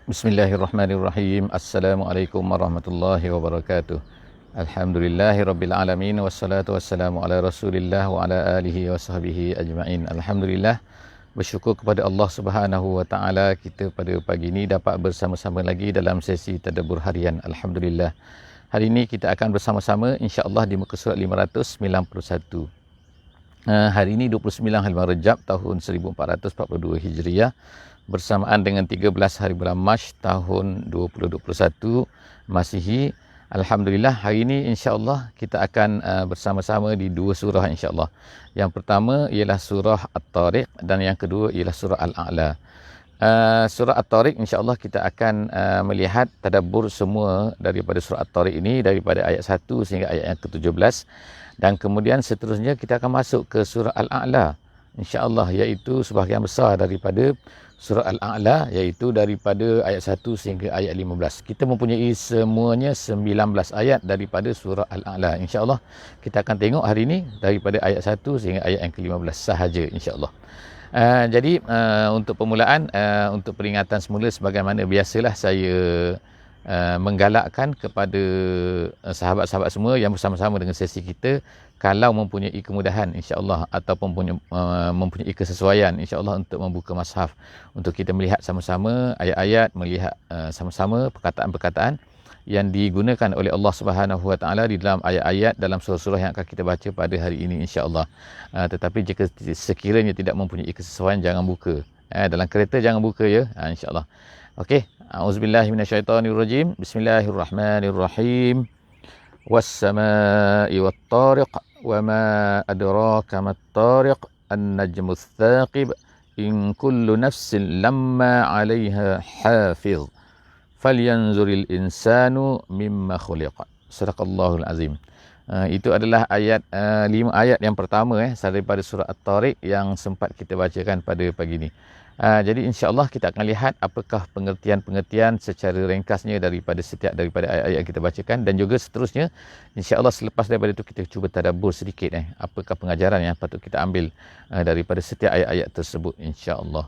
Bismillahirrahmanirrahim. Assalamualaikum warahmatullahi wabarakatuh. Alhamdulillahirrabbilalamin. Wassalatu wassalamu ala rasulillah wa ala alihi wa sahbihi ajma'in. Alhamdulillah, bersyukur kepada Allah Subhanahu wa ta'ala, kita pada pagi ini dapat bersama-sama lagi dalam sesi tadabbur harian. Alhamdulillah, hari ini kita akan bersama-sama insya-Allah di muka surat 591. Hari ini 29 hari Rejab tahun 1442 Hijriah, bersamaan dengan 13 hari bulan Mac tahun 2021 Masihi. Alhamdulillah, hari ini insya-Allah kita akan bersama-sama di dua surah insya-Allah. Yang pertama ialah surah At-Tariq dan yang kedua ialah surah Al-A'la. Surah At-Tariq insya-Allah kita akan melihat tadabbur semua daripada surah At-Tariq ini, daripada ayat 1 sehingga ayat yang ke-17, dan kemudian seterusnya kita akan masuk ke surah Al-A'la insya-Allah, iaitu sebahagian besar daripada surah Al-A'la, iaitu daripada ayat 1 sehingga ayat 15. Kita mempunyai semuanya 19 ayat daripada surah Al-A'la. InsyaAllah kita akan tengok hari ini daripada ayat 1 sehingga ayat yang ke-15 sahaja insyaAllah. Jadi untuk permulaan, untuk peringatan semula, sebagaimana biasalah saya menggalakkan kepada sahabat-sahabat semua yang bersama-sama dengan sesi kita, kalau mempunyai kemudahan insya-Allah ataupun mempunyai kesesuaian insya-Allah untuk membuka mushaf untuk kita melihat sama-sama ayat-ayat, melihat sama-sama perkataan-perkataan yang digunakan oleh Allah Subhanahu wa taala di dalam ayat-ayat dalam surah-surah yang akan kita baca pada hari ini insya-Allah. Tetapi jika sekiranya tidak mempunyai kesesuaian, jangan buka. Dalam kereta jangan buka ya, insya-Allah. Okey, auzubillahi minasyaitonirrajim. Bismillahirrahmanirrahim. Was-samaa'i wat-tariq wa ma adraka mat-tariq an-najmus tsaqib in kullu nafsin lamma 'alaiha hafiz falyanzuril insanu mimma khuliqa. Sadaqallahul azim. Itu adalah ayat 5 ayat yang pertama daripada surah At-Tariq yang sempat kita bacakan pada pagi ini. Jadi insya-Allah kita akan lihat apakah pengertian-pengertian secara ringkasnya daripada setiap daripada ayat-ayat yang kita bacakan, dan juga seterusnya insya-Allah selepas daripada itu kita cuba tadabbur sedikit apakah pengajaran yang patut kita ambil daripada setiap ayat-ayat tersebut insya-Allah.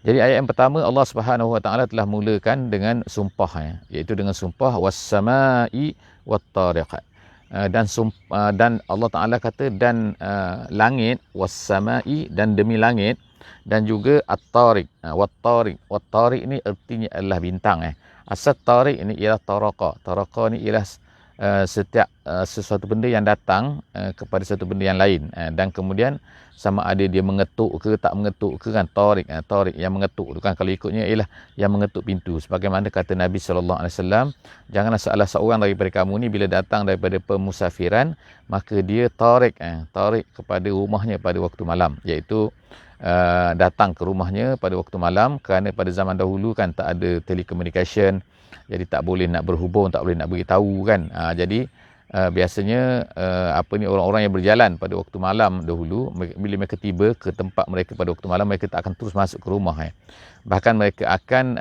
Jadi ayat yang pertama, Allah Subhanahu wa taala telah mulakan dengan sumpah, iaitu dengan sumpah was-samaa'i wat-tariq. Dan Allah Taala kata dan langit, was-samaa'i dan demi langit, dan juga at-tariq. Wat-tariq ni artinya adalah bintang. Asal tariq ini ialah taraqa. Taraqa ni ialah setiap sesuatu benda yang datang kepada satu benda yang lain, dan kemudian sama ada dia mengetuk ke tak mengetuk ke, kan tariq. Tariq yang mengetuk tu kan, kalau ikutnya ialah yang mengetuk pintu, sebagaimana kata Nabi SAW, janganlah salah seorang daripada kamu ni bila datang daripada pemusafiran, maka dia tariq kepada rumahnya pada waktu malam, iaitu datang ke rumahnya pada waktu malam, kerana pada zaman dahulu kan tak ada telecommunication, jadi tak boleh nak berhubung, tak boleh nak beritahu kan. Jadi biasanya orang-orang yang berjalan pada waktu malam dahulu, bila mereka tiba ke tempat mereka pada waktu malam, mereka tak akan terus masuk ke rumah. Bahkan mereka akan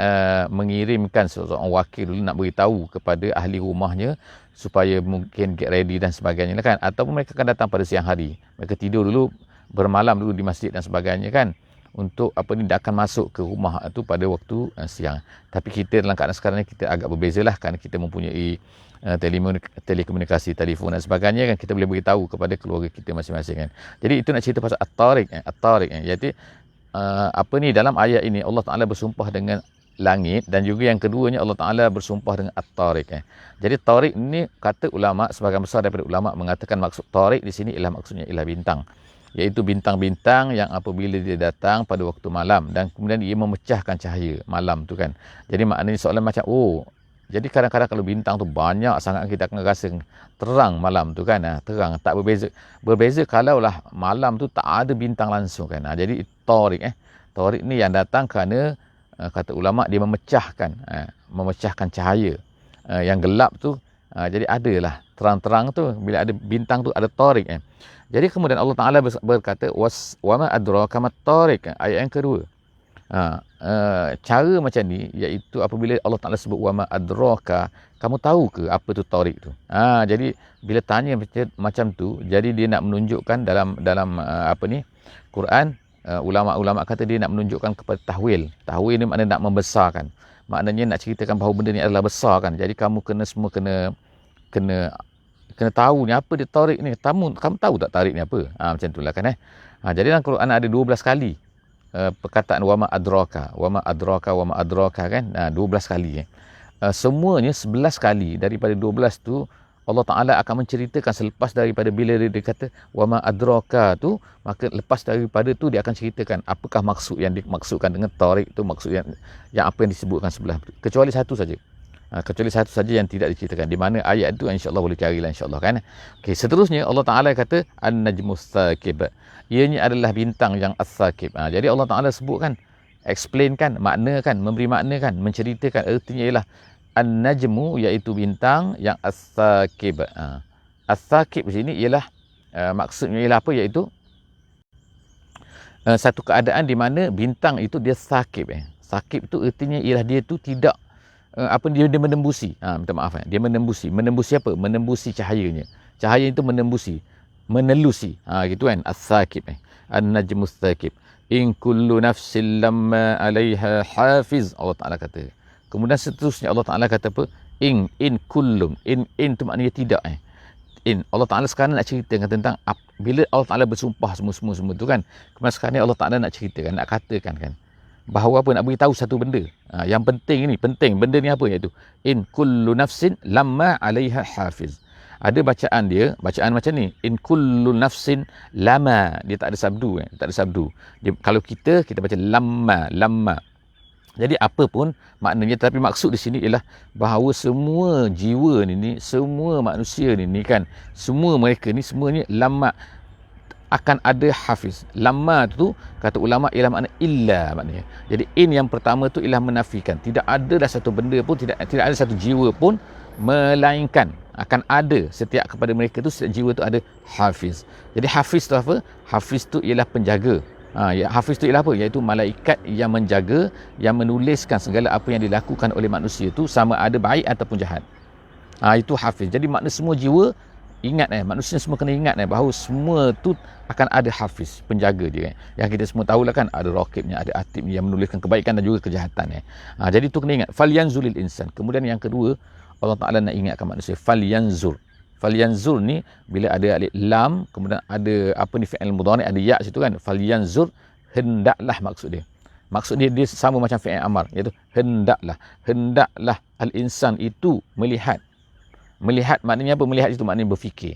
mengirimkan seorang wakil dulu nak beritahu kepada ahli rumahnya supaya mungkin get ready dan sebagainya kan. Ataupun mereka akan datang pada siang hari, mereka tidur dulu, bermalam dulu di masjid dan sebagainya kan, untuk dia akan masuk ke rumah itu pada waktu siang. Tapi kita dalam keadaan sekarang ni kita agak berbezalah, kerana kita mempunyai telekomunikasi, telefon dan sebagainya kan, kita boleh beritahu kepada keluarga kita masing-masing kan. Jadi itu nak cerita pasal At-Tariq. Jadi dalam ayat ini Allah Taala bersumpah dengan langit, dan juga yang keduanya Allah Taala bersumpah dengan At-Tariq. Jadi Tariq ni, kata ulama, sebahagian besar daripada ulama mengatakan maksud Tariq di sini maksudnya ialah bintang, iaitu bintang-bintang yang apabila dia datang pada waktu malam dan kemudian dia memecahkan cahaya malam tu kan. Jadi maknanya soalan macam, jadi kadang-kadang kalau bintang tu banyak sangat, kita akan rasa terang malam tu kan. Terang, tak berbeza kalaulah malam tu tak ada bintang langsung kan. Jadi Tariq Tariq ni yang datang kerana kata ulama dia memecahkan cahaya yang gelap tu. Jadi adalah terang-terang tu, bila ada bintang tu ada Tariq. Jadi kemudian Allah Taala berkata wa ma adraka mat-tariq, ayat yang kedua. Cara macam ni, iaitu apabila Allah Taala sebut wa ma adraka, kamu tahu ke apa tu Tariq tu? Jadi bila tanya macam tu, jadi dia nak menunjukkan dalam Quran, ulama-ulama kata dia nak menunjukkan kepada tahwil. Tahwil ni makna nak membesarkan. maknanya nak ceritakan bahawa benda ni adalah besar kan. Jadi kamu kena tahu ni apa dia tarik ni. Kamu tahu tak tarik ni apa? Macam itulah kan jadi dalam Quran ada 12 kali perkataan wama adraka kan. 12 kali semuanya 11 kali daripada 12 tu Allah Ta'ala akan menceritakan selepas daripada bila dia kata wama adraka tu, maka lepas daripada tu dia akan ceritakan apakah maksud yang dimaksudkan dengan tarik tu, maksud yang apa yang disebutkan sebelah tu. Kecuali satu saja. Kecuali satu saja yang tidak diceritakan. Di mana ayat tu insya-Allah boleh carilah insya-Allah kan. Okey, seterusnya Allah Taala kata an-najmus tsaqib. Ianya adalah bintang yang as-tsaqib. Jadi Allah Taala sebutkan, explainkan, maknakan, memberi maknakan, menceritakan ertinya ialah an-najmu iaitu bintang yang as-tsaqib. As-tsaqib di sini ialah maksudnya ialah apa, iaitu satu keadaan di mana bintang itu dia tsaqib. Tsaqib tu ertinya ialah dia tu tidak dia menembusi. Minta maaf dia menembusi apa? Menembusi cahayanya. Cahaya itu menelusi. Gitu kan, as-tsaqib. An-najmus tsaqib. In kullu nafsin lamma 'alaiha hafiz. Allah Taala kata. Kemudian seterusnya Allah Taala kata apa? In kullum. In tu maknanya tidak. In Allah Taala sekarang nak ceritakan tentang bila Allah Taala bersumpah semua tu kan. Kemudian sekarang ni Allah Taala nak ceritakan, nak katakan kan, bahawa apa, nak beritahu satu benda. Yang penting ni, benda ni apa, iaitu in kullu nafsin lamma 'alaiha hafiz. Ada bacaan macam ni, in kullu nafsin lama, dia tak ada sabdu dia, kalau kita baca lamma. Jadi apa pun maknanya, tapi maksud di sini ialah bahawa semua jiwa ni semua manusia ni kan, semua mereka ni semuanya lama akan ada hafiz. Lama tu kata ulama ialah makna illa maknanya. Jadi in yang pertama tu ialah menafikan. Tidak ada dah satu benda pun, tidak ada satu jiwa pun melainkan akan ada setiap kepada mereka tu, setiap jiwa tu ada hafiz. Jadi hafiz tu apa? Hafiz tu ialah penjaga. Hafiz tu ialah apa? Iaitu malaikat yang menjaga, yang menuliskan segala apa yang dilakukan oleh manusia tu, sama ada baik ataupun jahat. Itu hafiz. Jadi makna semua jiwa ingat manusia semua kena ingat bahawa semua tu akan ada hafiz, penjaga dia yang kita semua tahulah kan, ada raqibnya, ada atibnya yang menuliskan kebaikan dan juga kejahatan jadi tu kena ingat. Falyanzuril insan. Kemudian yang kedua, Allah Taala nak ingatkan manusia, falyanzur ni bila ada alif lam, kemudian ada apa ni, fi'il mudhari', ada ya situ kan, falyanzur, hendaklah maksud dia sama macam fi'il amar, iaitu hendaklah al-insan itu melihat maknanya apa? Melihat itu maknanya berfikir.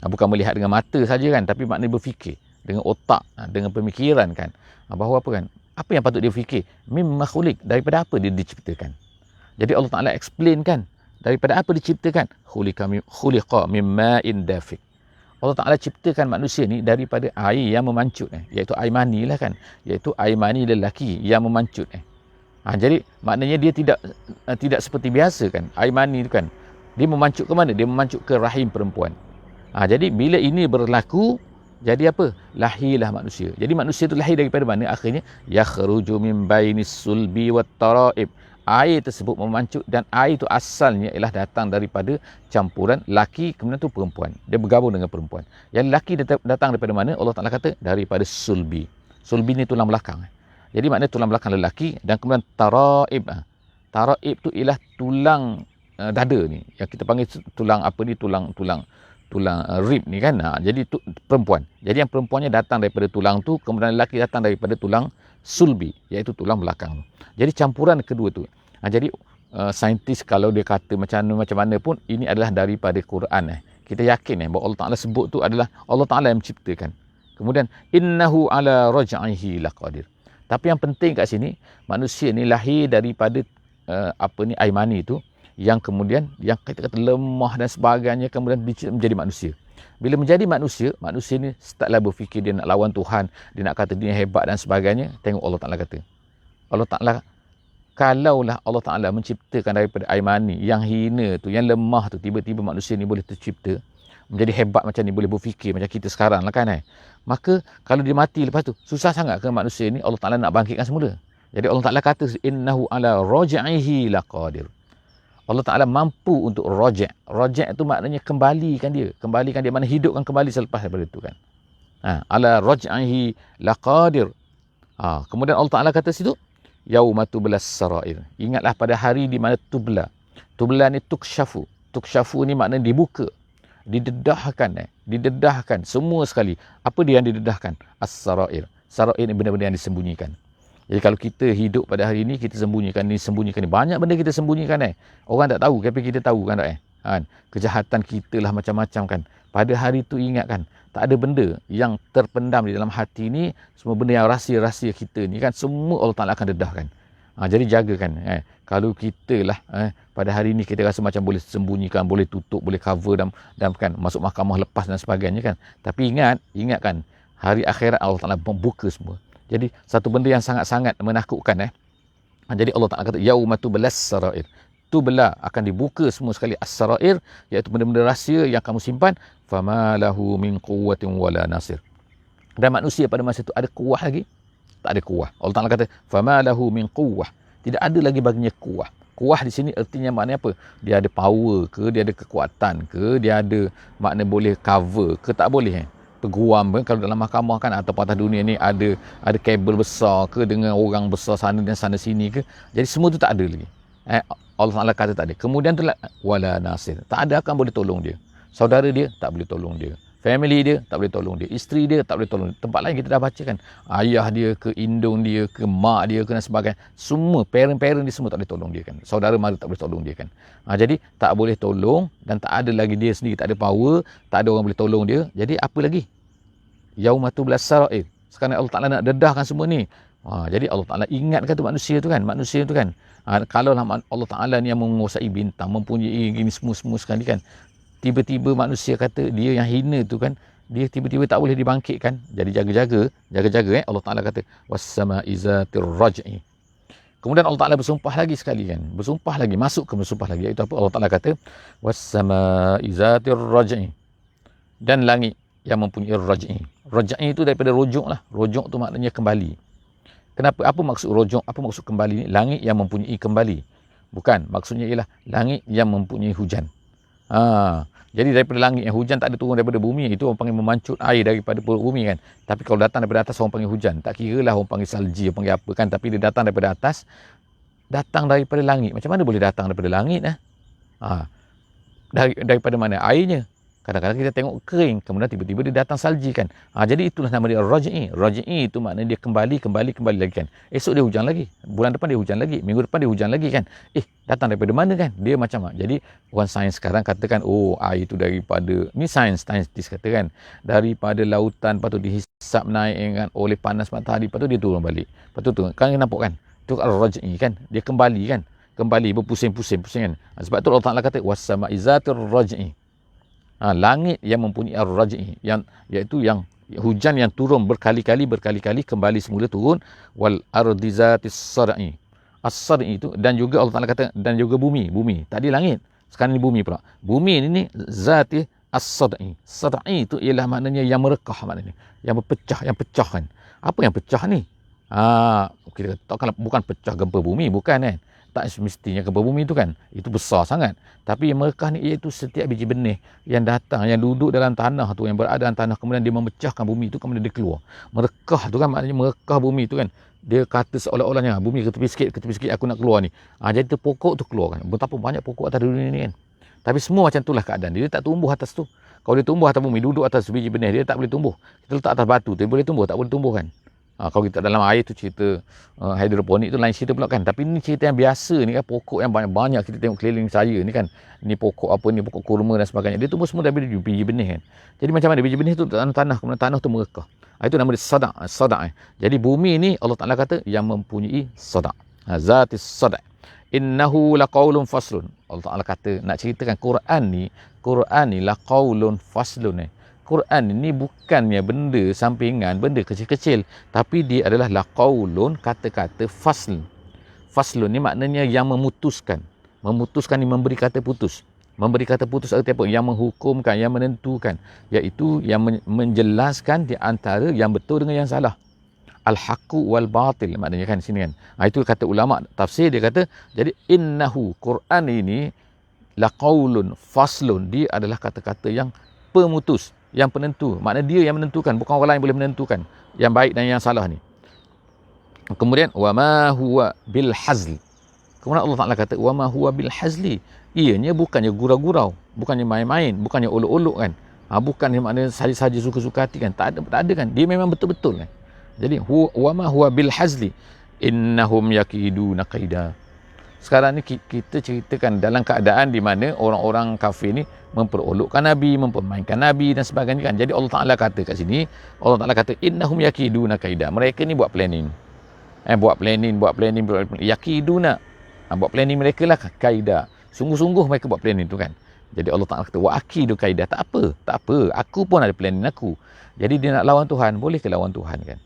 Bukan melihat dengan mata saja kan, tapi maknanya berfikir dengan otak, dengan pemikiran kan. Bahawa apa kan? Apa yang patut dia fikir? Mimma khuliq, daripada apa dia diciptakan. Jadi Allah Taala explain kan, daripada apa diciptakan? Khuliqa mimma'in dafiq. Allah Taala ciptakan manusia ni daripada air yang memancut iaitu air mani lah kan, iaitu air mani lelaki yang memancut jadi maknanya dia tidak seperti biasa kan, air mani tu kan, dia memancut ke mana? Dia memancut ke rahim perempuan. Jadi bila ini berlaku, jadi apa? Lahirlah manusia. Jadi manusia itu lahir daripada mana? Akhirnya yakhruju min bainis sulbi wat tara'ib. Air tersebut memancut, dan air itu asalnya ialah datang daripada campuran laki kemudian tu perempuan. Dia bergabung dengan perempuan. Yang laki datang daripada mana? Allah Taala kata daripada sulbi. Sulbi ni tulang belakang. Jadi maknanya tulang belakang lelaki, dan kemudian tara'ib. Tara'ib tu ialah tulang dada ni, yang kita panggil tulang apa ni, tulang rib ni kan. Jadi tu perempuan. Jadi yang perempuannya datang daripada tulang tu, kemudian lelaki datang daripada tulang sulbi, iaitu tulang belakang. Jadi campuran kedua tu. Jadi saintis kalau dia kata macam mana pun, ini adalah daripada Quran Kita yakin bahawa Allah Taala sebut tu adalah Allah Taala yang menciptakan. Kemudian innahu ala raj'ihi laqadir. Tapi yang penting kat sini, manusia ni lahir daripada air mani tu, yang kemudian yang kita kata lemah dan sebagainya, kemudian menjadi manusia. Bila menjadi manusia ni startlah berfikir dia nak lawan Tuhan, dia nak kata dia hebat dan sebagainya. Tengok Allah Taala kata, Allah Taala, kalaulah Allah Taala menciptakan daripada air mani yang hina tu, yang lemah tu, tiba-tiba manusia ni boleh tercipta menjadi hebat macam ni, boleh berfikir macam kita sekarang lah kan maka kalau dia mati lepas tu, susah sangat ke manusia ni Allah Taala nak bangkitkan semula. Jadi Allah Taala kata innahu ala raj'ihi laqadir. Allah Ta'ala mampu untuk rojek. Rojek tu maknanya kembalikan dia, mana hidupkan kembali selepas daripada itu kan. Ala roj'ahi laqadir. Kemudian Allah Ta'ala kata situ, yauma tublas sarair. Ingatlah pada hari di mana tubla. Tubla ni tukshafu. Tukshafu ni maknanya dibuka, didedahkan semua sekali. Apa dia yang didedahkan? As-sarair. Sarair ni benda-benda yang disembunyikan. Jadi kalau kita hidup pada hari ini, kita sembunyikan ni. Banyak benda kita sembunyikan Orang tak tahu, tapi kita tahu kan tak Kejahatan kita lah macam-macam kan. Pada hari tu ingat kan, tak ada benda yang terpendam di dalam hati ni. Semua benda yang rahsia-rahsia kita ni kan, semua Allah Ta'ala akan dedahkan. Jadi jagakan. Kalau kita lah pada hari ni kita rasa macam boleh sembunyikan, boleh tutup, boleh cover dan kan, masuk mahkamah lepas dan sebagainya kan. Tapi ingat kan, hari akhirat Allah Ta'ala membuka semua. Jadi satu benda yang sangat-sangat menakutkan Jadi Allah Ta'ala kata yauma tublas sarair. Tubla akan dibuka semua sekali as-sarair, iaitu benda-benda rahsia yang kamu simpan. Fama lahu min quwwatin wala nasir. Dan manusia pada masa itu ada kuah lagi? Tak ada kuah. Allah Ta'ala kata fama lahu min quwwah. Tidak ada lagi baginya kuah. Kuah di sini artinya maknanya apa? Dia ada power ke, dia ada kekuatan ke, dia ada makna boleh cover ke, tak boleh peguam kalau dalam mahkamah kan, atau atas dunia ni ada kabel besar ke dengan orang besar sana dan sana sini ke. Jadi semua tu tak ada lagi. Allah Ta'ala kata tak ada. Kemudian tu wala nasir. Tak ada akan boleh tolong dia. Saudara dia tak boleh tolong dia. Family dia tak boleh tolong dia. Isteri dia tak boleh tolong dia. Tempat lain kita dah baca kan. Ayah dia ke, indung dia ke, mak dia ke dan sebagainya. Semua parent dia semua tak boleh tolong dia kan. Saudara mara tak boleh tolong dia kan. Jadi tak boleh tolong dan tak ada lagi dia sendiri, tak ada power, tak ada orang boleh tolong dia. Jadi apa lagi? Yauma tublas sarair. Sekarang Allah Ta'ala nak dedahkan semua ni. Jadi Allah Ta'ala ingatkan tu manusia tu kan. Kalau Allah Ta'ala ni yang menguasai bintang, mempunyai gini semua sekali kan. Tiba-tiba manusia kata dia yang hina tu kan, dia tiba-tiba tak boleh dibangkitkan. Jadi jaga-jaga Allah Ta'ala kata was-sama'i zatir raj'i. Kemudian Allah Ta'ala bersumpah lagi sekali kan. Masuk ke bersumpah lagi. Iaitu apa? Allah Ta'ala kata was-sama'i zatir raj'i. Dan langit yang mempunyai raj'i. Raj'i itu daripada rujuk lah. Rujuk tu maknanya kembali. Kenapa? Apa maksud rujuk? Apa maksud kembali ni? Langit yang mempunyai kembali. Bukan. Maksudnya ialah langit yang mempunyai hujan. Jadi daripada langit yang hujan tak ada turun daripada bumi, itu orang panggil memancut air daripada perut bumi kan. Tapi kalau datang daripada atas orang panggil hujan. Tak kira lah orang panggil salji, orang panggil apa kan. Tapi dia datang daripada atas, datang daripada langit. Macam mana boleh datang daripada langit daripada mana? Airnya. Kadang-kadang kita tengok kering, kemudian tiba-tiba dia datang salji kan. Jadi itulah nama dia raj'i. Raj'i itu maknanya dia kembali lagi kan. Esok dia hujan lagi. Bulan depan dia hujan lagi. Minggu depan dia hujan lagi kan. Datang daripada mana kan? Dia macam jadi orang sains sekarang katakan, air itu daripada, ni saintis katakan, daripada lautan, lepas tu dihisap naik kan oleh panas matahari, lepas tu dia turun balik. Lepas tu turun. Kan nampak kan? Itu raj'i kan. Dia kembali kan. Kembali berpusing-pusing kan. Sebab tu Allah Ta'ala kata was-sama'i zatir raj'i. Langit yang mempunyai ar-raj'i, iaitu yang hujan yang turun berkali-kali kembali semula turun. Wal ardi zatis sad'i. As-sad'i itu, dan juga Allah Ta'ala kata dan juga bumi. Tadi langit, sekarang ni bumi pula. Bumi ini zati as-sad'i. Sad'i itu ialah maknanya yang merekah, maknanya yang berpecah, yang pecahkan. Apa yang pecah ni? Kita kata bukan pecah gempa bumi, bukan kan. Tak semestinya gempa bumi itu kan, itu besar sangat. Tapi yang merekah ni iaitu setiap biji benih yang datang, yang duduk dalam tanah tu, yang berada dalam tanah, kemudian dia memecahkan bumi itu, kemudian dia keluar. Merekah tu kan maknanya merekah bumi itu kan. Dia kata seolah-olahnya bumi ke tepi sikit aku nak keluar ni. Jadi tu pokok tu keluar kan. Betapa banyak pokok atas dunia ni kan. Tapi semua macam itulah keadaan dia. Dia tak tumbuh atas tu. Kalau dia tumbuh atas bumi, duduk atas biji benih, dia tak boleh tumbuh. Kita letak atas batu, dia boleh tumbuh, tak boleh tumbuh kan. Kalau kita dalam air tu cerita hidroponik tu lain cerita pula kan. Tapi ni cerita yang biasa ni kan, pokok yang banyak-banyak kita tengok keliling saya ni kan. Ni pokok apa ni, pokok kurma dan sebagainya. Dia tumbuh semua dari biji benih kan. Jadi macam mana biji benih tu dalam tanah, kemudian tanah tu merekah. Itu nama dia sada'. Jadi bumi ni Allah Ta'ala kata yang mempunyai sada'. Zatis sada'. Innahu laqaulun faslun. Allah Ta'ala kata nak ceritakan Quran ni laqaulun faslun. Quran ini bukannya benda sampingan, benda kecil-kecil, tapi dia adalah laqaulun, kata-kata fasl. Faslun ni maknanya yang memutuskan. Memutuskan ni memberi kata putus. Memberi kata putus arti apa? Yang menghukumkan, yang menentukan, iaitu yang menjelaskan di antara yang betul dengan yang salah. Al-haqqu wal batil maknanya kan sini kan. Itu kata ulama tafsir, dia kata jadi innahu, Quran ini laqaulun faslun, dia adalah kata-kata yang pemutus, yang penentu. Maknanya dia yang menentukan, bukan orang lain boleh menentukan yang baik dan yang salah ni. Kemudian wama huwa bil hazli. Kemudian Allah Taala kata wama huwa bil hazli. Ianya bukannya gurau-gurau, bukannya main-main, bukannya olok-olok kan. Bukannya maknanya saja-saja suka-suka hati kan. Tak ada kan. Dia memang betul-betul kan. Jadi wama huwa bil hazli. Innahum yakiduna qaida. Sekarang ni kita ceritakan dalam keadaan di mana orang-orang kafir ni memperolokkan Nabi, mempermainkan Nabi dan sebagainya kan. Jadi Allah Taala kata kat sini, Allah Taala kata innahum yakiduna qaida. Mereka ni buat planning. Buat planning. Yakiduna. Buat planning mereka lah kaida. Sungguh-sungguh mereka buat planning tu kan. Jadi Allah Taala kata wa akidu kaida. Tak apa. Aku pun ada planning aku. Jadi dia nak lawan Tuhan, boleh ke lawan Tuhan kan?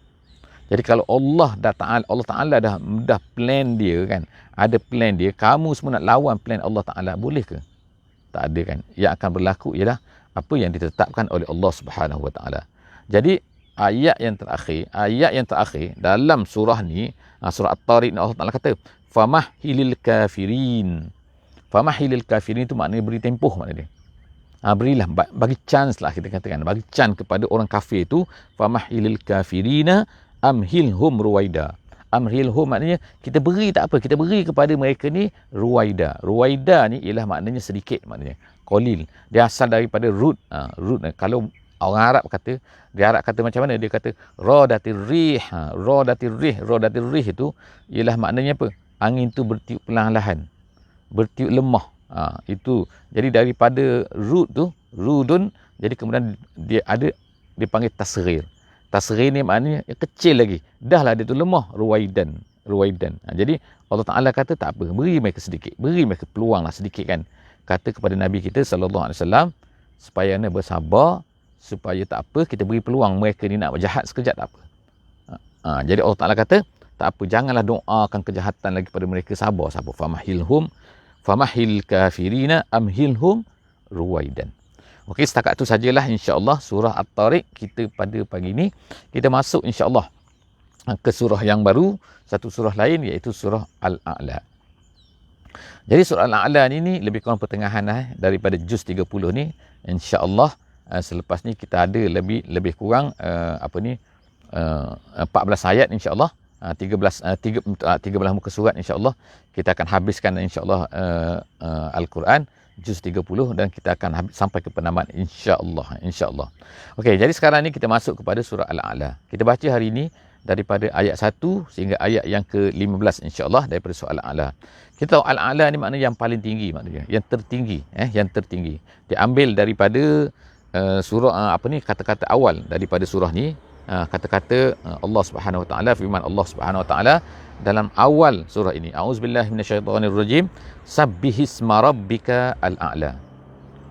Jadi kalau Allah Taala dah plan dia kan, ada plan dia, kamu semua nak lawan plan Allah Taala, boleh ke? Tak ada kan. Yang akan berlaku ialah apa yang ditetapkan oleh Allah Subhanahu Wa Taala. Jadi ayat yang terakhir dalam surah ni, surah At-Tariq, Allah Taala kata famahhilil kafirin. Famahhilil kafirin itu maknanya beri tempoh maknanya dia. Berilah, bagi chance lah kita katakan, bagi chance kepada orang kafir itu. Famahhilil kafirina amhilhum ruwaida. Amhilhum maknanya kita beri, tak apa, kita beri kepada mereka ni ruwaida. Ruwaida ni ialah maknanya sedikit, maknanya qalil. Dia asal daripada root. Root kalau orang Arab kata, dia Arab kata macam mana? Dia kata radatir rih. Radatir rih itu ialah maknanya apa? Angin tu bertiup perlahan-lahan, bertiup lemah. Itu jadi daripada root tu, rudun, jadi kemudian dia panggil tasghir. Tasghir ni maknanya kecil lagi. Dah lah dia tu lemah. Ruwaidan. Jadi Allah Ta'ala kata tak apa. Beri mereka sedikit. Beri mereka peluang lah sedikit kan. Kata kepada Nabi kita SAW supaya anda bersabar. Supaya tak apa. Kita beri peluang mereka ni nak jahat sekejap tak apa. Jadi Allah Ta'ala kata tak apa. Janganlah doakan kejahatan lagi pada mereka. Sabar. Famahil kafirina amhilhum ruwaidan. Okey, setakat tu sajalah insya-Allah surah At-Tariq kita pada pagi ni. Kita masuk insya-Allah ke surah yang baru, satu surah lain iaitu surah Al-A'la. Jadi surah Al-A'la ni lebih kurang pertengahan daripada juz 30 ni. Insya-Allah selepas ni kita ada lebih kurang 14 ayat insya-Allah. 13 muka surat insya-Allah. Kita akan habiskan insya-Allah Al-Quran juz 30 dan kita akan sampai ke penamat insya-Allah. Okey, jadi sekarang ni kita masuk kepada surah Al-A'la. Kita baca hari ini daripada ayat 1 sehingga ayat yang ke-15 insya-Allah daripada surah Al-A'la. Kita tahu Al-A'la ni maknanya yang paling tinggi, maknanya yang tertinggi, yang tertinggi. Diambil daripada surah kata-kata awal daripada surah ni. Kata-kata Allah Subhanahu Wa Taala, firman Allah Subhanahu Wa Taala dalam awal surah ini, a'udzubillahi minasyaitonirrajim, sabbihisma rabbika al-a'la.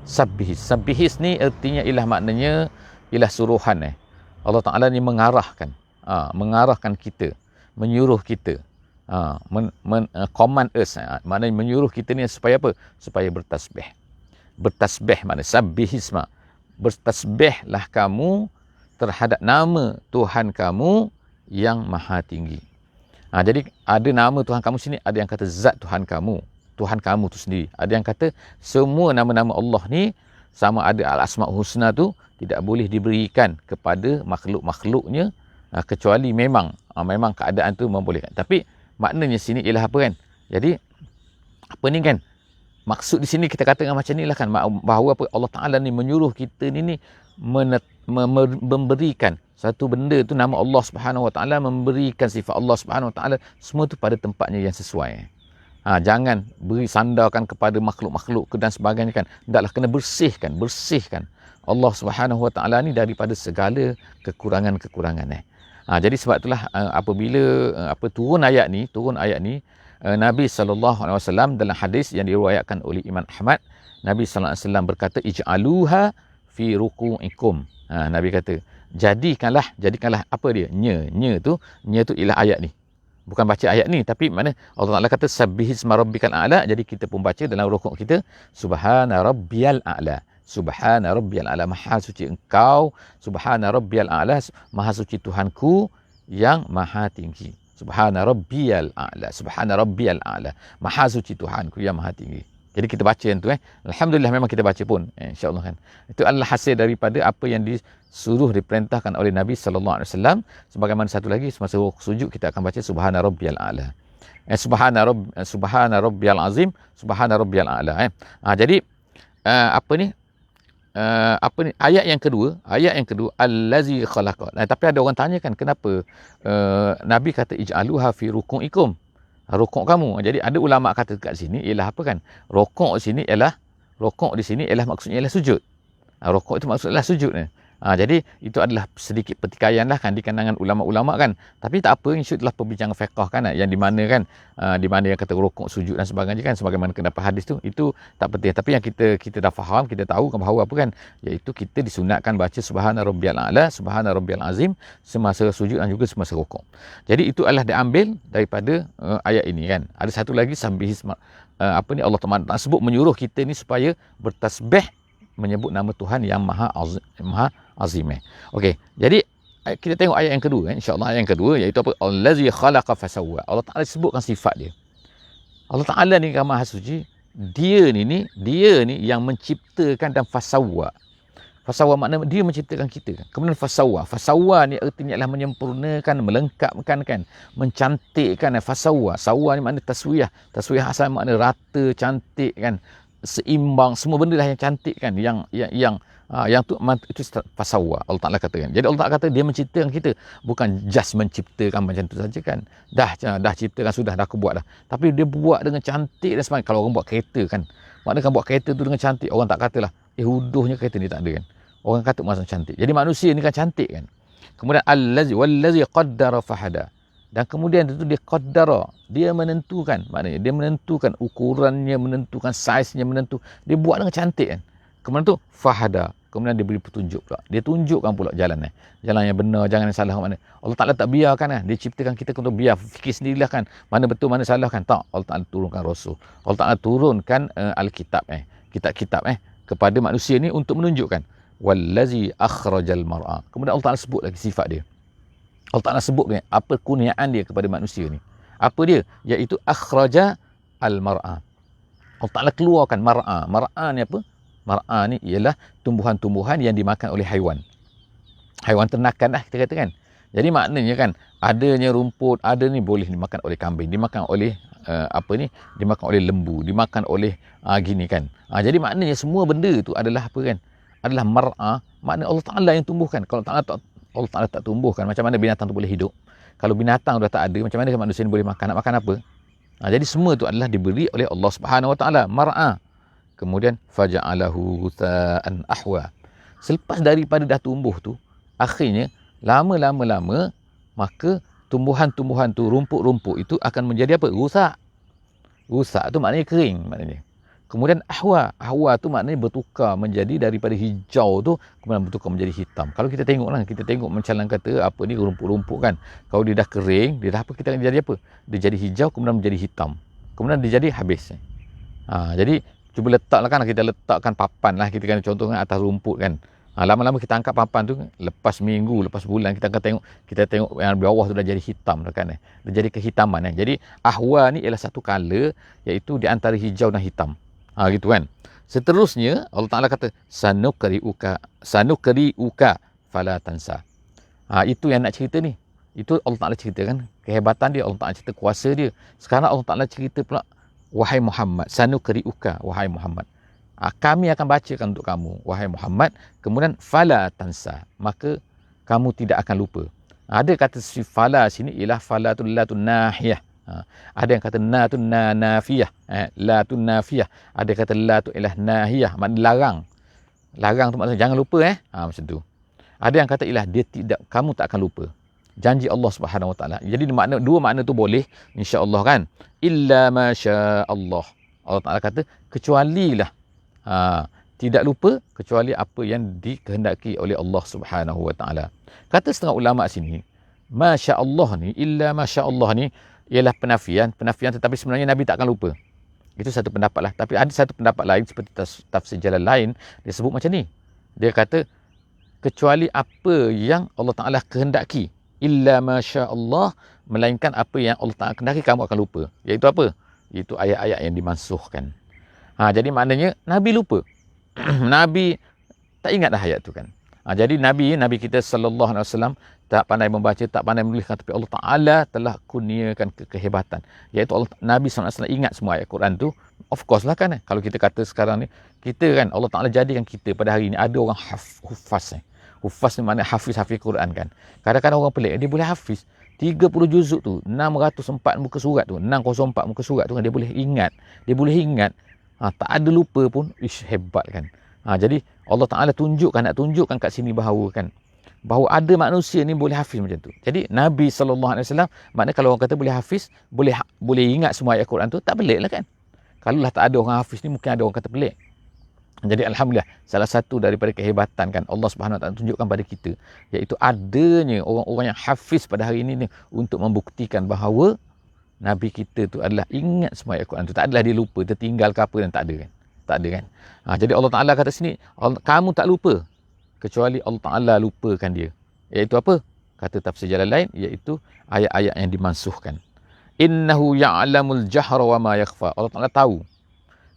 Sabbihis ni artinya ialah maknanya ialah suruhan. Allah Taala ni mengarahkan kita, menyuruh kita, command us, maknanya menyuruh kita ni supaya apa? Supaya bertasbih maknanya sabbihisma, bertasbihlah kamu terhadap nama Tuhan kamu yang maha tinggi. Jadi ada nama Tuhan kamu sini, ada yang kata zat Tuhan kamu tu sendiri. Ada yang kata semua nama-nama Allah ni sama ada al-asma'ul husna tu tidak boleh diberikan kepada makhluk-makhluknya kecuali memang keadaan tu membolehkan. Tapi maknanya sini ialah apa kan? Jadi apa ni kan? Maksud di sini kita katakan macam ni lah kan, bahawa apa, Allah Ta'ala ni menyuruh kita ni memberikan satu benda tu nama Allah Subhanahu Wa Taala, memberikan sifat Allah Subhanahu Wa Taala semua tu pada tempatnya yang sesuai. Jangan beri sandarkan kepada makhluk-makhluk dan sebagainya kan. Hendaklah kena bersihkan Allah Subhanahu Wa Taala ni daripada segala kekurangan-kekurangan. Jadi sebab itulah apabila turun ayat ni Nabi SAW dalam hadis yang diriwayatkan oleh Imam Ahmad, Nabi SAW berkata ij'aluha fi ruku'ikum. Nabi kata jadikanlah apa dia? Nya tu ialah ayat ni. Bukan baca ayat ni, tapi mana Allah Taala kata sabbihisma rabbikal a'la. Jadi kita pun baca dalam rukuk kita subhana rabbiyal a'la. Subhana rabbiyal a'la, maha suci engkau. Subhana rabbiyal a'la, maha suci Tuhanku yang maha tinggi. Subhana rabbiyal a'la, subhana rabbiyal a'la, maha suci Tuhanku yang maha tinggi. Jadi kita baca yang tu Alhamdulillah memang kita baca pun insya-Allah kan. Itu adalah hasil daripada apa yang disuruh diperintahkan oleh Nabi sallallahu alaihi wasallam. Sebagaimana satu lagi semasa sujud kita akan baca subhana rabbiyal a'la. Subhana rabbiyal azim, subhana rabbiyal a'la jadi ayat yang kedua allazi khalaqa. Tapi ada orang tanya kan kenapa Nabi kata ij'aluha fi ruku'ikum, rukuk kamu. Jadi ada ulama kata dekat sini ialah apa kan? Rukuk di sini ialah maksudnya ialah sujud. Rukuk itu maksudnya sujud ni. Jadi itu adalah sedikit pertikaian lah kan di kalangan ulama-ulama kan. Tapi tak apa, ini adalah perbincangan fiqh kan, yang di mana kan di mana yang kata rukuk, sujud dan sebagainya kan, sebagaimana kenapa hadis tu, itu tak penting. Tapi yang kita dah faham, kita tahu bahawa apa kan, iaitu kita disunatkan baca subhana rabbiyal a'la, subhana rabbiyal azim semasa sujud dan juga semasa rukuk. Jadi itu adalah diambil daripada ayat ini kan. Ada satu lagi Allah Taala sebut menyuruh kita ni supaya bertasbih menyebut nama Tuhan yang maha azim. Okey, jadi kita tengok ayat yang kedua insya-Allah. Ayat yang kedua iaitu apa? Allazi khalaqa fasawwa. Allah Taala sebutkan sifat dia. Allah Taala ni yang maha suci, dia ni yang menciptakan dan fasawwa. Fasawwa makna dia menciptakan kita. Kemudian fasawwa ni artinya adalah menyempurnakan, melengkapkan kan, mencantikkan. Fasawwa ni makna taswiyah asal makna rata, cantik kan, seimbang, semua benda lah yang cantik kan, yang tu itu fasawwa Allah Taala katakan. Jadi Allah Taala kata dia menciptakan kita, bukan just menciptakan macam tu saja kan. Dah ciptakan sudah, dah aku buat dah. Tapi dia buat dengan cantik dan sebagainya. Kalau orang buat kereta kan, maknanya kan buat kereta tu dengan cantik, orang tak katalah huduhnya kereta ni tak ada kan. Orang kata macam cantik. Jadi manusia ni kan cantik kan. Kemudian wallazi qaddara fahada. Dan kemudian itu dia qaddara, dia menentukan, maknanya dia menentukan ukurannya, menentukan saiznya, dia buat dengan cantik kan. Kemudian tu fahada, kemudian dia beri petunjuk pula. Dia tunjukkan pula jalan yang benar, jangan yang salah. Maknanya Allah Taala tak biarkan dia ciptakan kita untuk biar fikir sendirilah kan, mana betul mana salah kan. Tak, Allah Taala turunkan Rasul. Allah Taala turunkan Alkitab kitab-kitab kepada manusia ni untuk menunjukkan wallazi akhrajal mar'a. Kemudian Allah Taala sebut lagi sifat dia. Allah Ta'ala sebut apa kurniaan dia kepada manusia ni. Apa dia? Iaitu akhraja al-mar'a. Allah Ta'ala keluarkan mar'a. Mar'a ni apa? Mar'a ni ialah tumbuhan-tumbuhan yang dimakan oleh haiwan. Haiwan ternakan lah kita kata kan. Jadi maknanya kan, adanya rumput, ada ni boleh dimakan oleh kambing, dimakan oleh dimakan oleh lembu, dimakan oleh gini kan. Jadi maknanya semua benda tu adalah apa kan? Adalah mar'a. Maknanya Allah Ta'ala yang tumbuhkan. Kalau Allah Ta'ala tak tumbuhkan, macam mana binatang tu boleh hidup? Kalau binatang dah tak ada, macam mana manusia ni boleh makan? Nak makan apa? Jadi semua tu adalah diberi oleh Allah Subhanahu Wa Ta'ala, mar'a. Kemudian faja'alahu gutha'an ahwa. Selepas daripada dah tumbuh tu, akhirnya lama-lama maka tumbuhan-tumbuhan tu, rumput-rumput itu akan menjadi apa? Gutha'. Gutha' tu maknanya kering maknanya. Kemudian ahwa tu maknanya bertukar menjadi daripada hijau tu kemudian bertukar menjadi hitam. Kalau kita tengok macam orang kata apa ni rumput-rumput kan. Kalau dia dah kering, dia dah apa, kita akan jadi apa? Dia jadi hijau kemudian menjadi hitam. Kemudian dia jadi habis. Jadi cuba letaklah kan, kita letakkan papan lah, kita kan contohkan atas rumput kan. Lama-lama kita angkat papan tu, lepas minggu, lepas bulan kita akan tengok yang bawah tu dah jadi hitam dah kan. Dia jadi kehitaman. Jadi ahwa ni ialah satu color, iaitu di antara hijau dan hitam. Gitu kan. Seterusnya Allah Ta'ala kata sanukri'uka fala tansa. Itu yang nak cerita ni. Itu Allah Ta'ala cerita kan kehebatan dia, Allah Ta'ala cerita kuasa dia. Sekarang Allah Ta'ala cerita pula, wahai Muhammad, sanukri'uka, wahai Muhammad, kami akan bacakan untuk kamu, wahai Muhammad. Kemudian fala tansa, maka kamu tidak akan lupa. Ada kata si fala sini ialah fala tu latun nahiyah. Ada yang kata na tu nafiyah, la tu nafiyah. Ada kata la tu ialah nahiyah, makna larang. Larang tu maksudnya jangan lupa macam tu. Ada yang kata ialah dia tidak, kamu tak akan lupa. Janji Allah Subhanahu Wa Taala. Jadi dua makna tu boleh insya-Allah kan. Illa masya Allah. Allah Taala kata kecualilah tidak lupa kecuali apa yang dikehendaki oleh Allah Subhanahu Wa Taala. Kata setengah ulama sini, masya Allah ni, illa masya Allah ni ialah penafian, tetapi sebenarnya Nabi tak akan lupa. Itu satu pendapat lah. Tapi ada satu pendapat lain seperti tafsir jalan lain, dia sebut macam ni. Dia kata kecuali apa yang Allah Ta'ala kehendaki, illa masya Allah, melainkan apa yang Allah Ta'ala kehendaki kamu akan lupa. Iaitu apa? Iaitu ayat-ayat yang dimansuhkan. Jadi maknanya Nabi lupa. Nabi tak ingat dah ayat tu kan. Jadi Nabi kita sallallahu alaihi wasallam tak pandai membaca, tak pandai menulis, tapi Allah Taala telah kurniakan kehebatan. Iaitu Nabi sallallahu alaihi wasallam ingat semua ayat Quran tu. Of course lah kan. Kalau kita kata sekarang ni, kita kan Allah Taala jadikan kita pada hari ni ada orang hufaz. Hufaz ni maknanya hafiz Quran kan. Kadang-kadang orang pelik, dia boleh hafiz 30 juzuk tu, 604 muka surat tu, 604 muka surat tu kan, dia boleh ingat. Tak ada lupa pun. Hebat kan. Jadi Allah Ta'ala nak tunjukkan kat sini bahawa ada manusia ni boleh hafiz macam tu. Jadi Nabi SAW, maknanya kalau orang kata boleh hafiz, boleh ingat semua ayat Quran tu, tak pelik lah kan. Kalau lah tak ada orang hafiz ni, mungkin ada orang kata pelik. Jadi Alhamdulillah, salah satu daripada kehebatan kan Allah Subhanahu Wa Taala tunjukkan pada kita, iaitu adanya orang-orang yang hafiz pada hari ini ni, untuk membuktikan bahawa Nabi kita tu adalah ingat semua ayat Quran tu. Tak adalah dia lupa, tertinggal ke apa, dan tak ada kan. Jadi Allah Ta'ala kata sini, kamu tak lupa, kecuali Allah Ta'ala lupakan dia. Iaitu apa? Kata tafsir jalan lain, iaitu ayat-ayat yang dimansuhkan. Innahu ya'lamul jahra wa ma yakhfa. Allah Ta'ala tahu.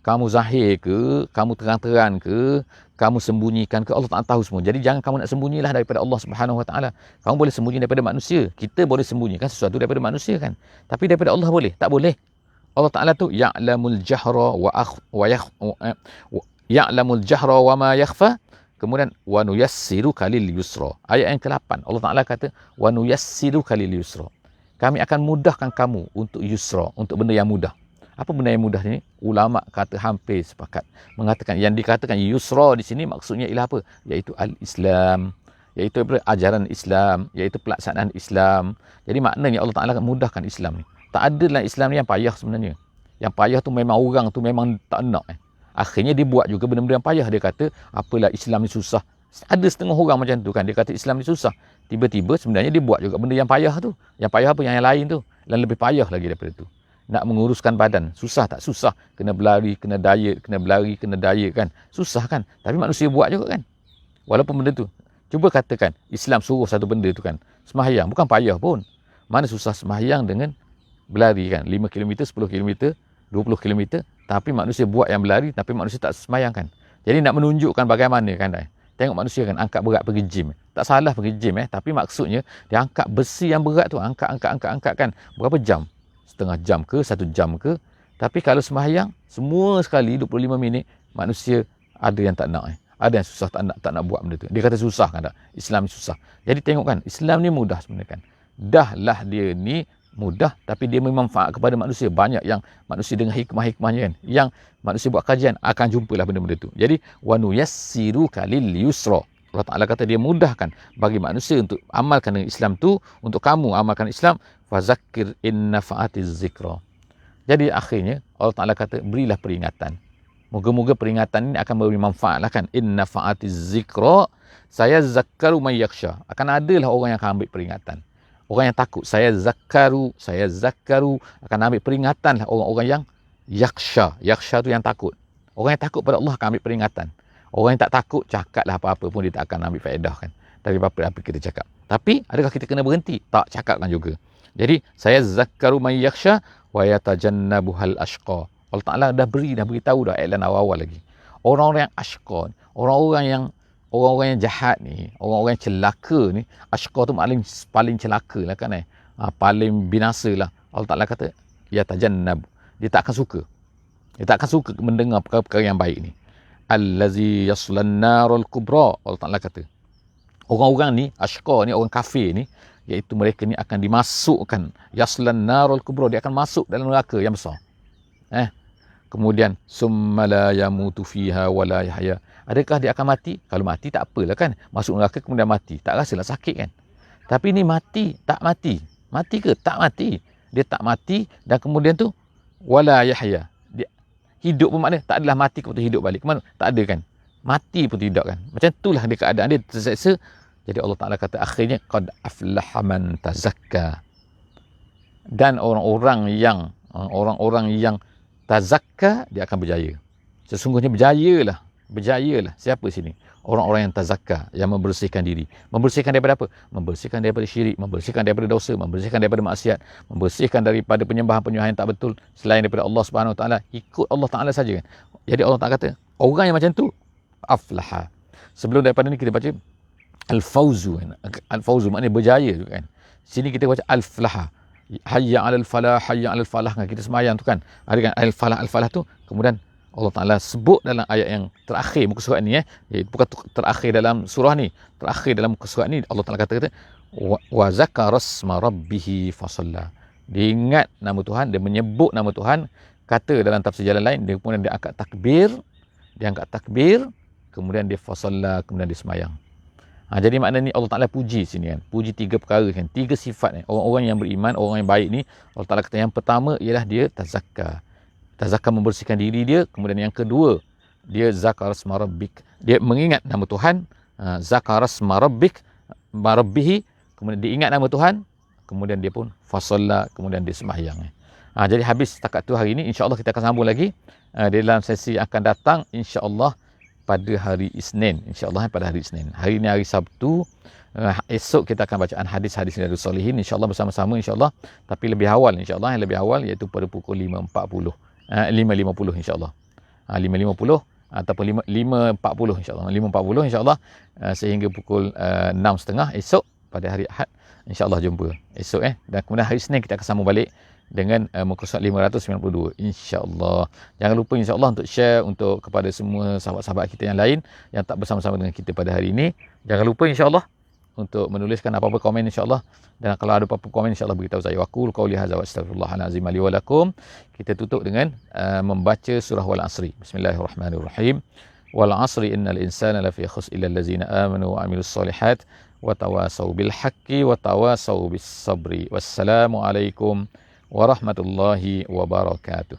Kamu zahir ke, kamu terang-terang ke, kamu sembunyikan ke, Allah Ta'ala tahu semua. Jadi jangan kamu nak sembunyilah daripada Allah Subhanahu Wa Ta'ala. Kamu boleh sembunyi daripada manusia. Kita boleh sembunyikan sesuatu daripada manusia kan. Tapi daripada Allah boleh? Tak boleh. Allah Ta'ala tu ya'lamul jahra ya'lamul jahra wa ma yakhfa. Kemudian wa nuyassiruka lil yusra. Ayat yang ke-8 Allah Ta'ala kata wa nuyassiruka lil yusra. Kami akan mudahkan kamu untuk yusra, untuk benda yang mudah. Apa benda yang mudah ni? Ulama kata hampir sepakat mengatakan, yang dikatakan yusra di sini maksudnya ialah apa? Iaitu al-Islam, iaitu ajaran Islam, iaitu pelaksanaan Islam. Jadi maknanya Allah Ta'ala akan mudahkan Islam ni. Tak ada dalam Islam ni yang payah sebenarnya. Yang payah tu memang orang tu memang tak nak. Akhirnya dia buat juga benda-benda yang payah. Dia kata, apalah Islam ni susah. Ada setengah orang macam tu kan. Dia kata Islam ni susah. Tiba-tiba sebenarnya dia buat juga benda yang payah tu. Yang payah apa? Yang lain tu. Dan lebih payah lagi daripada tu. Nak menguruskan badan. Susah tak? Susah. Kena berlari, kena diet, kan. Susah kan. Tapi manusia buat juga kan. Walaupun benda tu. Cuba katakan, Islam suruh satu benda tu kan. Sembahyang. Bukan payah pun. Mana susah sembahyang dengan berlari kan. 5 km, 10 km, 20 km. Tapi manusia buat yang berlari, tapi manusia tak sembahyang kan. Jadi nak menunjukkan bagaimana kan. Tengok manusia kan, angkat berat pergi gym. Tak salah pergi gym tapi maksudnya, dia angkat besi yang berat tu. Angkat kan. Berapa jam? Setengah jam ke, 1 jam ke. Tapi kalau sembahyang, semua sekali 25 minit, manusia ada yang tak nak. Ada yang susah tak nak buat benda tu. Dia kata susah kan tak? Islam ni susah. Jadi tengok kan, Islam ni mudah sebenarnya kan. Dahlah dia ni mudah, tapi dia bermanfaat kepada manusia. Banyak yang manusia dengan hikmah-hikmahnya kan. Yang manusia buat kajian, akan jumpalah benda-benda tu. Jadi, wa nuyassiruka lil yusra. Allah Ta'ala kata dia mudahkan bagi manusia untuk amalkan dengan Islam tu. Untuk kamu amalkan Islam, fazakir in nafa'atiz zikra. Jadi akhirnya Allah Ta'ala kata berilah peringatan. Moga-moga peringatan ini akan beri manfaat lah kan. In nafa'atiz zikra saya zakkaru may yakhsha. Akan adalah orang yang akan ambil peringatan. Orang yang takut, saya zakaru, akan ambil peringatan lah orang-orang yang yaksha. Yaksha tu yang takut. Orang yang takut pada Allah akan ambil peringatan. Orang yang tak takut, cakaplah apa-apa pun dia tak akan ambil faedah kan. Dari apa-apa kita cakap. Tapi, adakah kita kena berhenti? Tak, cakapkan juga. Jadi, saya zakaru may yaksha wa yatajannabuhal ashqa. Allah Ta'ala dah beritahu dah iklan awal-awal lagi. Orang-orang yang ashqa, orang-orang yang jahat ni, orang-orang yang celaka ni, ashqa tu paling celaka lah kan paling binasa lah. Allah Ta'ala kata, ya tajannab. Dia tak akan suka. Dia tak akan suka mendengar perkara-perkara yang baik ni. Allazi yaslan narul kubra. Allah Ta'ala kata, orang-orang ni, ashqa ni, orang kafir ni, iaitu mereka ni akan dimasukkan yaslan narul kubra. Dia akan masuk dalam neraka yang besar. Kemudian, summa la yamutu fiha wa la yahya. Adakah dia akan mati? Kalau mati tak apalah kan. Masuk neraka kemudian mati. Tak rasalah sakit kan. Tapi ni mati, tak mati. Mati ke? Tak mati. Dia tak mati dan kemudian tu wala yahya. Dia hidup pun makna tak adalah mati kemudian hidup balik. Kemana? Tak ada kan. Mati pun tidak kan. Macam itulah dia keadaan dia terseksa. Jadi Allah Ta'ala kata akhirnya qad aflaha man tazakka. Dan orang-orang yang tazakka, dia akan berjaya. Sesungguhnya berjayalah. Siapa sini? orang-orang yang tazakka, yang membersihkan diri. Membersihkan daripada apa? Membersihkan daripada syirik, membersihkan daripada dosa, membersihkan daripada maksiat, membersihkan daripada penyembahan-penyembahan yang tak betul selain daripada Allah Subhanahu Wa Taala, ikut Allah Taala saja kan. Jadi Allah Taala kata, orang yang macam tu aflaha. Sebelum daripada ni kita baca al-fauzu kan. Al-fauzu maknanya berjaya tu kan. Sini kita baca al-falaha. Hayya 'alal falah, hayya 'alal falah kan, kita semayang tu kan. Ada kan al-falah tu, kemudian Allah Taala sebut dalam ayat yang terakhir muka surat ni iaitu bukan terakhir dalam surah ni, terakhir dalam muka surat ni Allah Taala kata wa zakara asma rabbih fasalla. Dia ingat nama Tuhan, dia menyebut nama Tuhan, kata dalam tafsir jalan lain, dia kemudian dia angkat takbir, kemudian dia fasalla, kemudian dia semayang. Jadi maknanya Allah Ta'ala puji sini kan. Puji 3 perkara kan. 3 sifat kan. Orang-orang yang beriman, orang yang baik ni, Allah Ta'ala kata yang pertama ialah dia tazakka. Tazakka membersihkan diri dia. Kemudian yang kedua, dia zakar asma rabbik. Dia mengingat nama Tuhan. Zakar asma rabbik, marabbihi. Kemudian dia ingat nama Tuhan. Kemudian dia pun fasalla, kemudian dia sembahyang. Jadi habis setakat tu hari ini. InsyaAllah kita akan sambung lagi. Dalam sesi akan datang, insyaAllah pada hari Isnin, insyaAllah pada hari Isnin. Hari ini hari Sabtu, esok kita akan bacaan hadis-hadis dari Solihin, insyaAllah bersama-sama insyaAllah, tapi lebih awal insyaAllah, yang lebih awal iaitu pada pukul 5.50 insyaAllah, 5.50 ataupun 5.40 insyaAllah, 5.40 insyaAllah, sehingga pukul 6.30 esok pada hari Ahad, insyaAllah jumpa esok dan kemudian hari Isnin kita akan sambung balik dengan muka surat 592 insya-Allah. Jangan lupa insya-Allah untuk share untuk kepada semua sahabat-sahabat kita yang lain yang tak bersama-sama dengan kita pada hari ini. Jangan lupa insya-Allah untuk menuliskan apa-apa komen insya-Allah, dan kalau ada apa-apa komen insya-Allah beritahu saya. Waqul qauli hadza wa astaghfirullahal azim li wa lakum. Kita tutup dengan membaca surah Wal Asri. Bismillahirrahmanirrahim. Wal asri innal insana lafi khusr illa allazina amanu wa amilus solihat wa tawassaw bil haqqi wa tawassaw bis sabri. Wassalamu alaikum warahmatullahi wabarakatuh.